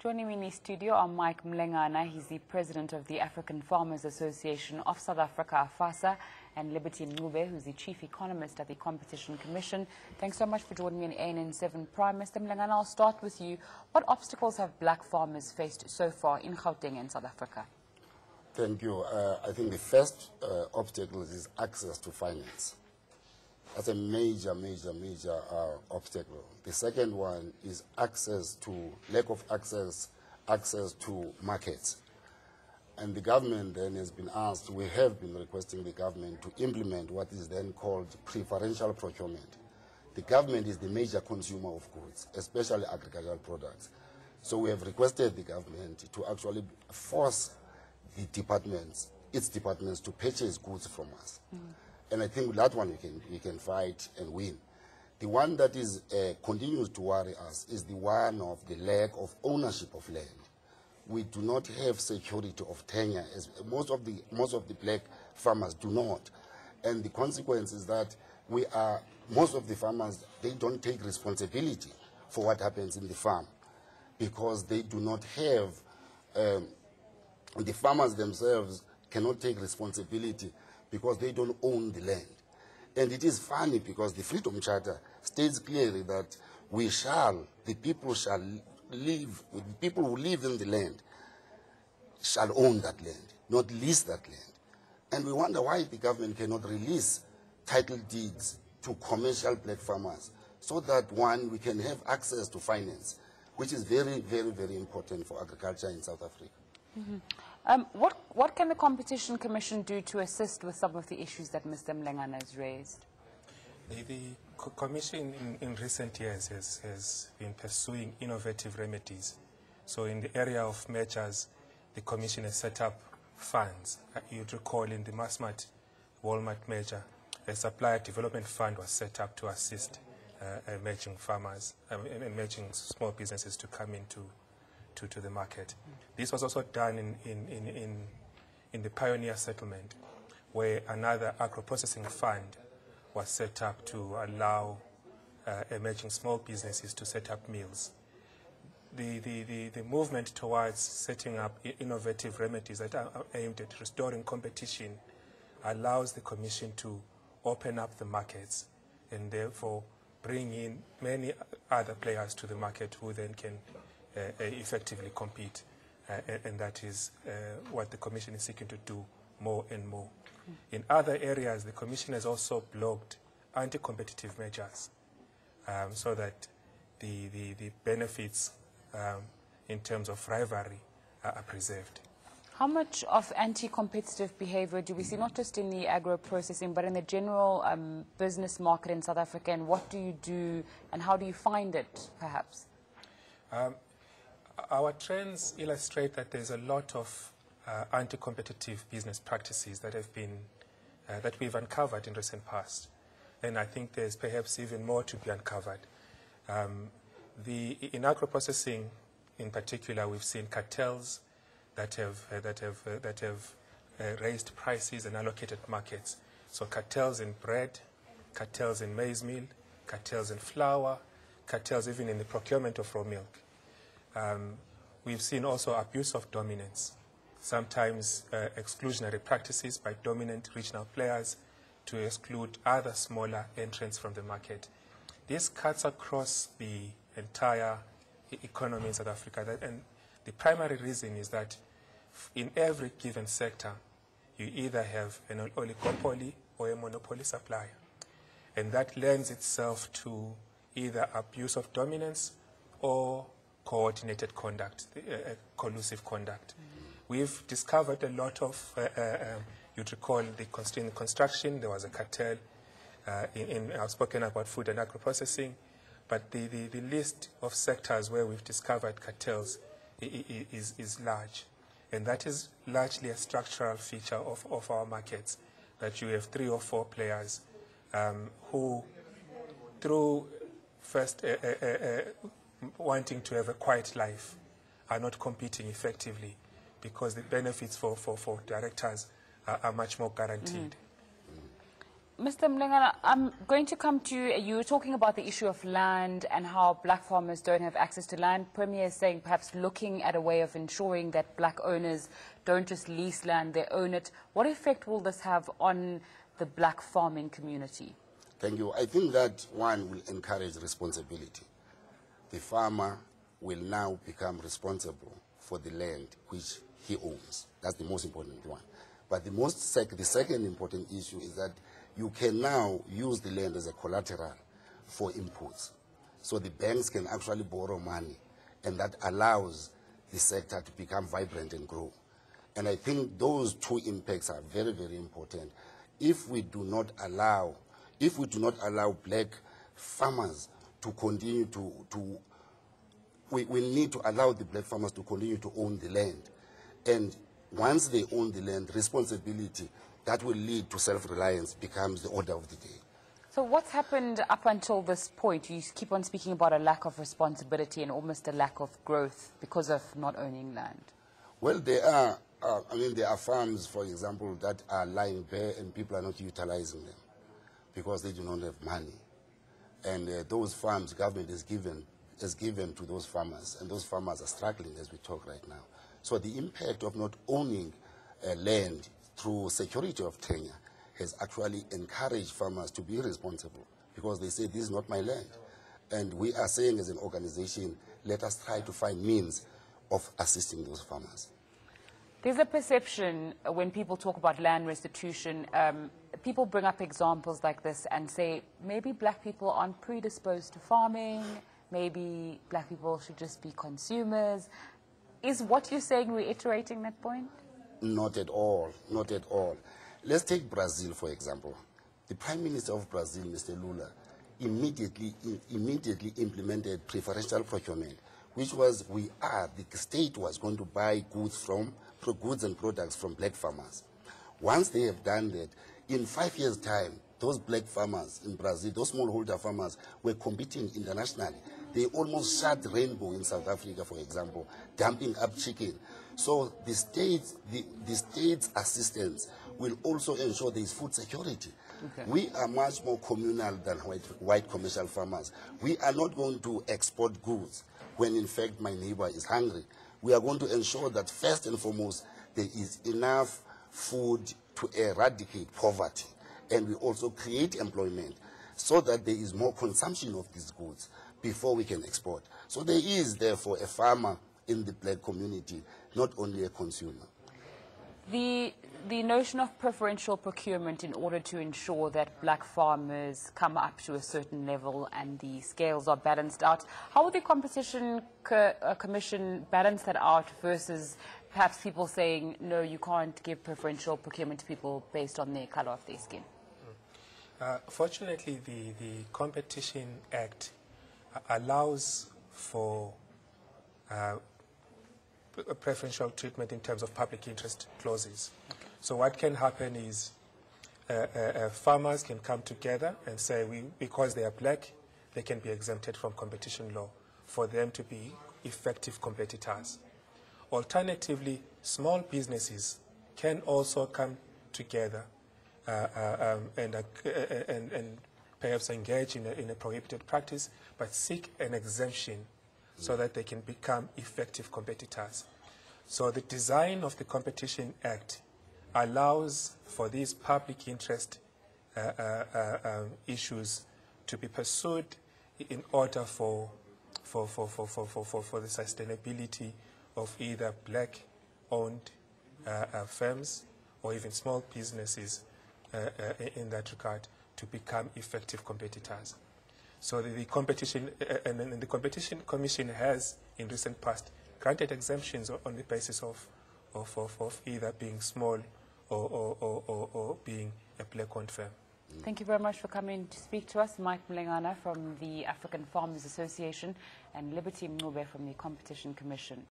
Joining me in the studio are Mike Mlengana. He's the president of the African Farmers Association of South Africa, AFASA, and Liberty Ncube, who's the chief economist at the Competition Commission. Thanks so much for joining me in ANN7 Prime. Mr. Mlengana, I'll start with you. What obstacles have black farmers faced so far in Gauteng and South Africa? Thank you. I think the first obstacle is access to finance. That's a major obstacle. The second one is lack of access to markets. And the government then has been asked, we have been requesting the government to implement what is then called preferential procurement. The government is the major consumer of goods, especially agricultural products. So we have requested the government to actually force the its departments to purchase goods from us. And I think that one we can fight and win. The one that is continues to worry us is the one of the lack of ownership of land. We do not have security of tenure, as most of the black farmers do not. And the consequence is that most of the farmers, they don't take responsibility for what happens in the farm, because they do not have, the farmers themselves cannot take responsibility because they don't own the land. And it is funny because the Freedom Charter states clearly that the people who live in the land shall own that land, not lease that land. And we wonder why the government cannot release title deeds to commercial black farmers so that, one, we can have access to finance, which is very important for agriculture in South Africa. What can the Competition Commission do to assist with some of the issues that Mr. Mlengana has raised? The Commission in recent years has been pursuing innovative remedies. So in the area of mergers, the Commission has set up funds. You'd recall in the Massmart Walmart merger, a supplier development fund was set up to assist emerging farmers and emerging small businesses to come into the market. This was also done in the Pioneer settlement, where another agro-processing fund was set up to allow emerging small businesses to set up mills. The movement towards setting up innovative remedies that are aimed at restoring competition allows the Commission to open up the markets and therefore bring in many other players to the market who then can effectively compete, and that is what the Commission is seeking to do more and more. In other areas, the Commission has also blocked anti-competitive measures so that the benefits in terms of rivalry are preserved. How much of anti-competitive behavior do we see, not just in the agro-processing, but in the general business market in South Africa, and what do you do and how do you find it, perhaps? Our trends illustrate that there's a lot of anti-competitive business practices that have been that we've uncovered in recent past, and I think there's perhaps even more to be uncovered. In agro-processing, in particular, we've seen cartels that have raised prices and allocated markets. So cartels in bread, cartels in maize meal, cartels in flour, cartels even in the procurement of raw milk. We've seen also abuse of dominance, sometimes exclusionary practices by dominant regional players to exclude other smaller entrants from the market. This cuts across the entire economy in South Africa, and the primary reason is that in every given sector, you either have an oligopoly or a monopoly supplier, and that lends itself to either abuse of dominance or coordinated conduct, collusive conduct. We've discovered a lot of, you'd recall in construction, there was a cartel. I've spoken about food and agro-processing, but the list of sectors where we've discovered cartels is large. And that is largely a structural feature of our markets, that you have 3 or 4 players who, through first wanting to have a quiet life, are not competing effectively because the benefits for directors are much more guaranteed. Mr. Mlengana, I'm going to come to you. You were talking about the issue of land and how black farmers don't have access to land. Premier is saying perhaps looking at a way of ensuring that black owners don't just lease land, they own it. What effect will this have on the black farming community? Thank you. I think that one will encourage responsibility. The farmer will now become responsible for the land which he owns. That's the most important one. But the second important issue is that you can now use the land as a collateral for inputs. So the banks can actually borrow money, and that allows the sector to become vibrant and grow. And I think those two impacts are very, very important. If we do not allow black farmers to continue we need to allow the black farmers to continue to own the land. And once they own the land, responsibility that will lead to self-reliance becomes the order of the day. So what's happened up until this point? You keep on speaking about a lack of responsibility and almost a lack of growth because of not owning land. Well, there are farms, for example, that are lying bare and people are not utilizing them because they do not have money. And those farms, government is given to those farmers, and those farmers are struggling as we talk right now. So the impact of not owning land through security of tenure has actually encouraged farmers to be responsible because they say, this is not my land. And we are saying as an organization, let us try to find means of assisting those farmers. There's a perception when people talk about land restitution, people bring up examples like this and say, maybe black people aren't predisposed to farming, maybe black people should just be consumers. Is what you're saying reiterating that point? Not at all, not at all. Let's take Brazil, for example. The Prime Minister of Brazil, Mr. Lula, immediately implemented preferential procurement, which was the state was going to buy goods and products from black farmers. Once they have done that, in 5 years' time, those black farmers in Brazil, those smallholder farmers, were competing internationally. They almost shut Rainbow in South Africa, for example, dumping up chicken. So the state's assistance will also ensure there is food security. Okay. We are much more communal than white commercial farmers. We are not going to export goods when in fact my neighbor is hungry. We are going to ensure that first and foremost there is enough food to eradicate poverty, and we also create employment so that there is more consumption of these goods before we can export. So there is therefore a farmer in the black community, not only a consumer. The notion of preferential procurement in order to ensure that black farmers come up to a certain level and the scales are balanced out, how will the Competition Commission balance that out versus perhaps people saying, no, you can't give preferential procurement to people based on the color of their skin? Fortunately, the Competition Act allows for preferential treatment in terms of public interest clauses. Okay. So what can happen is farmers can come together and say, because they are black, they can be exempted from competition law for them to be effective competitors. Alternatively, small businesses can also come together and perhaps engage in a prohibited practice, but seek an exemption so that they can become effective competitors. So the design of the Competition Act allows for these public interest issues to be pursued in order for the sustainability of either black-owned firms or even small businesses in that regard to become effective competitors. So the Competition Commission has, in recent past, granted exemptions on the basis of either being small or being a black-owned firm. Thank you very much for coming to speak to us. Mike Mlengana from the African Farmers Association and Liberty Mncube from the Competition Commission.